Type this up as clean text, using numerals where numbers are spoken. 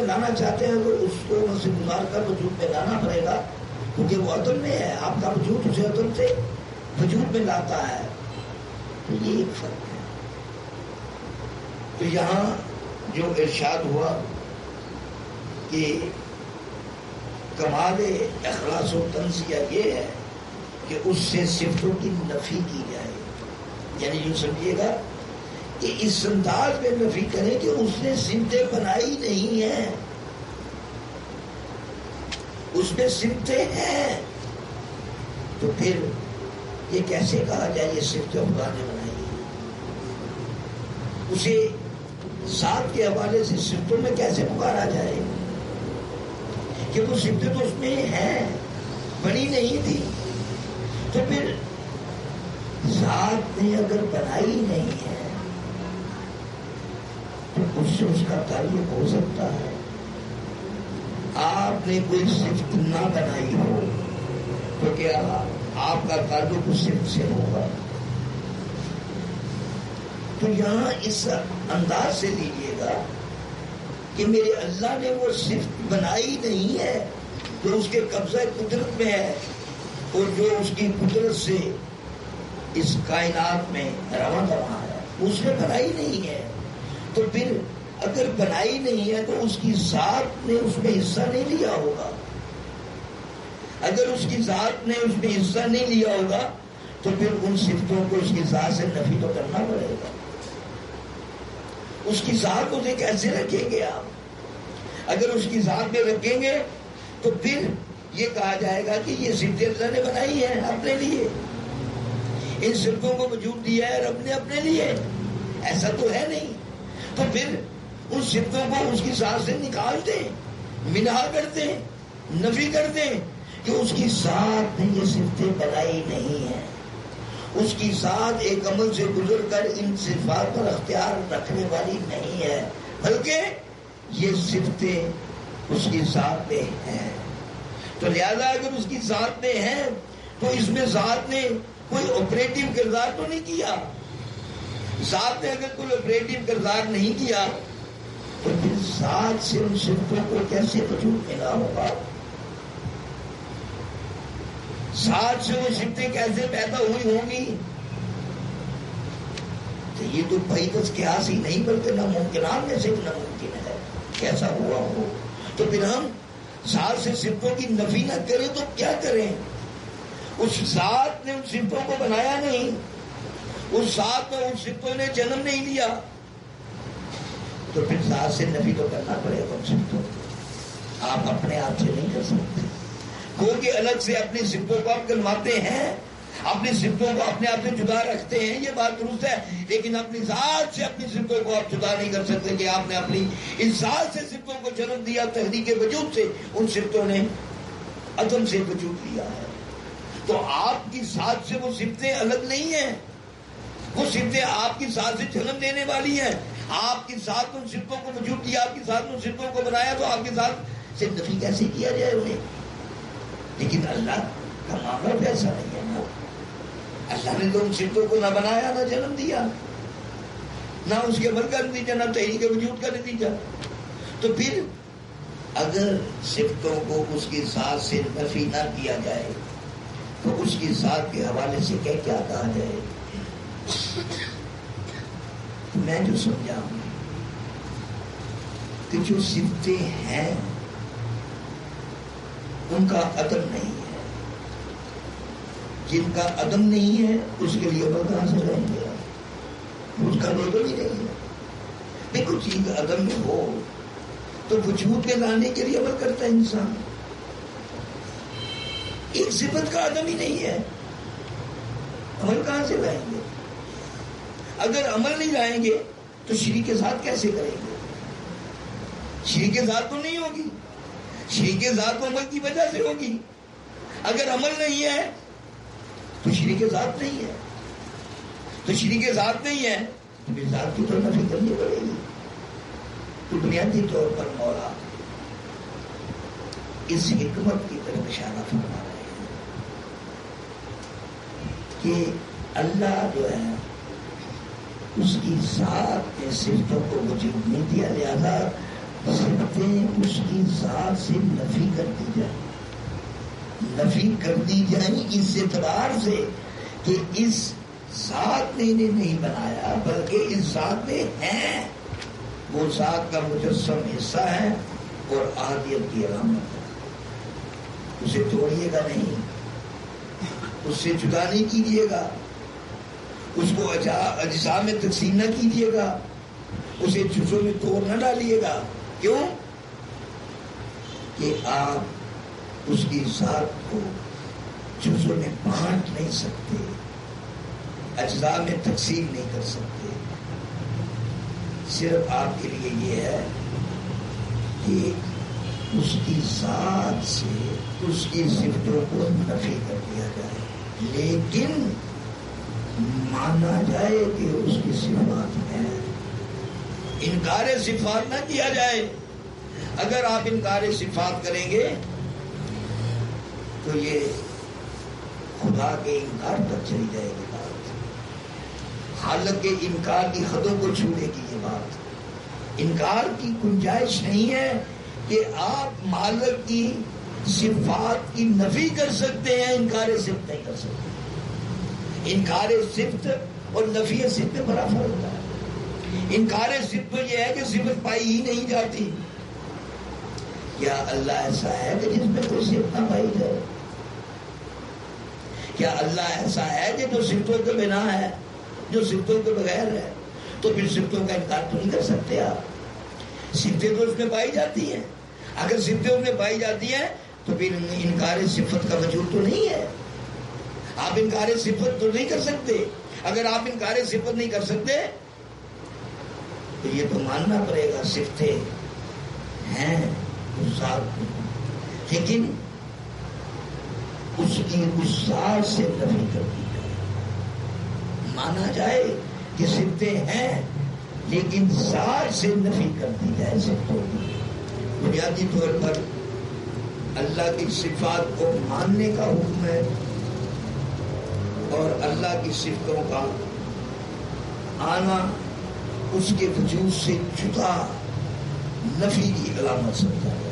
لانا چاہتے ہیں تو اس کو وہاں سے گزار کر وجود میں لانا پڑے گا، کیونکہ وہ عدم میں ہے، آپ کا وجود اسے عدم سے وجود میں لاتا ہے. تو یہ ایک فرق ہے. تو یہاں جو ارشاد ہوا کہ کمال اخلاص و تنزیہ یہ ہے کہ اس سے صفتوں کی نفی کی جائے، یعنی یوں سمجھیے گا کہ اس انداز میں نفی کریں کہ اس نے صفتیں بنائی نہیں ہیں، اس میں صفتیں ہیں. تو پھر یہ کیسے کہا جائے یہ صفتیں خدا نے بنائی؟ اسے ذات کے حوالے سے صفتوں میں کیسے پکارا جائے کہ وہ صفتیں تو اس میں ہیں، بنی نہیں تھی؟ تو پھر ذات نے اگر بنائی نہیں ہے تو اس سے اس کا تعلق ہو سکتا ہے. آپ نے کوئی صفت نہ بنائی ہو تو کیا آپ کا تعلق اس صفت سے ہوگا؟ تو یہاں اس انداز سے لیجیے گا کہ میرے اللہ نے وہ صفت بنائی نہیں ہے جو اس کے قبضہ قدرت میں ہے اور جو اس کی قدرت سے اس کائنات میں رواں دواں ہے، اس نے بنائی نہیں ہے. تو پھر اگر بنائی نہیں ہے تو اس کی ذات نے اس میں حصہ نہیں لیا ہوگا. اگر اس کی ذات نے اس میں حصہ نہیں لیا ہوگا تو پھر ان صفتوں کو اس کی ذات سے نفی تو کرنا پڑے گا. اس کی ذات کو کیسے رکھیں گے آپ؟ اگر اس کی ذات میں رکھیں گے تو پھر یہ کہا جائے گا کہ یہ صفتیں اللہ نے بنائی ہیں اپنے لیے، ان صفتوں کو وجود دیا ہے رب نے اپنے لیے. ایسا تو ہے نہیں. تو پھر ان صفتوں کو اس کی ذات سے نکال دیں، منہا کر دیں، نفی کر دیں کہ اس کی ذات نے یہ صفتیں بنائی نہیں ہیں. اس کی ذات ایک عمل سے گزر کر ان صفات پر اختیار رکھنے والی نہیں ہے، بلکہ یہ صفتیں اس کی ذات میں ہیں. تو لہذا اگر اس کی ذات میں ہیں تو اس میں ذات نے کوئی آپریٹو کردار تو نہیں کیا. ذات نے اگر کوئی آپریٹو کردار نہیں کیا تو پھر ذات سے ان صفتوں کو کیسے وجود ملا ہوگا؟ ذات سے وہ صفتیں کیسے پیدا ہوئی ہوں گی؟ تو یہ تو بعیدت قیاس ہی نہیں بلکہ ناممکنات میں سے بھی ناممکن ہے کیسا ہوا ہو. تو پھر ہم ذات سے صفتوں کی نفی نہ کریں تو کیا کریں؟ اس ذات نے ان صفتوں کو بنایا نہیں، اس ذات میں ان صفتوں نے جنم نہیں لیا، تو پھر ذات سے نفی تو کرنا پڑے گا. ان صفتوں کو آپ اپنے آپ سے نہیں کر سکتے. کیونکہ الگ سے اپنی صفتوں کو آپ گنواتے ہیں، اپنی صفتوں کو اپنے آپ سے جدا رکھتے ہیں، یہ بات درست ہے، لیکن اپنی ذات سے اپنی صفتوں کو آپ جدا نہیں کر سکتے کہ آپ نے اپنی اس ذات سے صفتوں کو جنم دیا. تحریک وجود سے ان صفتوں نے عدم سے وجود لیا ہے. تو آپ کی ذات سے وہ صفتیں الگ نہیں ہیں، وہ صفتیں آپ کی ذات سے جنم دینے والی ہیں. آپ کی ذات ان صفتوں کو وجود دیا، آپ کی ذات ان صفتوں کو بنایا، تو آپ کی ذات سے نفی کیسے کیا جائے انہیں؟ لیکن اللہ کا معاملہ ایسا نہیں ہے نا. اللہ نے تو ان صفتوں کو نہ بنایا، نہ جنم دیا، نہ اس کے عمل کا نتیجہ، نہ تحریک وجود کا نتیجہ. تو پھر اگر صفتوں کو اس کی ذات سے نفی نہ کیا جائے تو اس کی ذات کے حوالے سے کیا کہا جائے؟ میں جو سمجھا ہوں کہ جو صفتیں ہیں ان کا عدم نہیں ہے. جن کا عدم نہیں ہے اس کے لیے عمل کہاں سے رہیں گے؟ اس کا لیبل ہی نہیں ہے. دیکھو چیز عدم میں ہو تو وجود میں لانے کے لیے عمل کرتا ہے انسان. ایک صفت کا عدم ہی نہیں ہے، عمل کہاں سے لائیں گے؟ اگر عمل نہیں لائیں گے تو شریک ذات کیسے کریں گے؟ شریک ذات تو نہیں ہوگی. شریک ذات تو عمل کی وجہ سے ہوگی. اگر عمل نہیں ہے تو شریک ذات نہیں ہے. تو شریک ذات نہیں ہے تو پھر ذات کی تو نفی کرنی پڑے گی. تو بنیادی طور پر مولا اس حکمت کی طرف اشارہ فرما رہے ہیں کہ اللہ جو ہے اس کی ذات نے صفتوں کو وجود نہیں دیا، لہذا صفتیں اس کی ذات سے نفی کر دی جائیں، نفی کر دی جائیں اس اعتبار سے کہ اس ذات نے انہیں نہیں بنایا بلکہ اس ذات میں ہیں، وہ ذات کا مجسم حصہ ہے اور احدیت کی علامت ہے، اسے توڑیے گا نہیں، اس سے جدا نہیں کیجیے گا، اس کو اجزاء میں تقسیم نہ کیجیے گا، اسے جزوں میں توڑ نہ ڈالیے گا۔ کیوں؟ کہ آپ اس کی ذات کو جزوں میں بانٹ نہیں سکتے، اجزاء میں تقسیم نہیں کر سکتے۔ صرف آپ کے لیے یہ ہے کہ اس کی ذات سے اس کی صفتوں کو نفی کر دیا جائے، لیکن مانا جائے کہ اس کی صفات ہیں، انکار صفات نہ کیا جائے۔ اگر آپ انکار صفات کریں گے تو یہ خدا کے انکار تک چلی جائے گی بات، حالت کے انکار کی حدوں کو چھوڑے گی یہ بات۔ انکار کی گنجائش نہیں ہے کہ آپ مالک کی صفات کی نفی کر سکتے ہیں، انکار صفت نہیں کر سکتے۔ انکار صفت اور نفی صفت میں بڑا فرق ہوتا ہے۔ انکار صفت یہ ہے کہ صفت پائی ہی نہیں جاتی۔ کیا اللہ ایسا ہے کہ جس میں کوئی صفت نہ پائی جائے؟ کیا اللہ ایسا ہے کہ جو صفتوں کے بنا ہے، جو صفتوں کے بغیر ہے؟ تو پھر صفتوں کا انکار تو نہیں کر سکتے آپ، صفتیں تو اس میں پائی جاتی ہیں۔ اگر صفتیں اس میں پائی جاتی ہیں تو پھر انکار صفت کا وجود تو نہیں ہے، آپ انکار صفت تو نہیں کر سکتے۔ اگر آپ انکار صفت نہیں کر سکتے تو یہ تو ماننا پڑے گا صفتیں ہیں اس ذات میں، لیکن اس کی اس ذات سے نفی کر دی جائے۔ مانا جائے کہ صفتیں ہیں لیکن ذات سے نفی کر دی جائے صفتوں کی۔ بنیادی طور پر اللہ کی صفات کو ماننے کا حکم ہے اور اللہ کی صفتوں کا آنا اس کے وجود سے جدا نفی کی علامت سمجھا ہے۔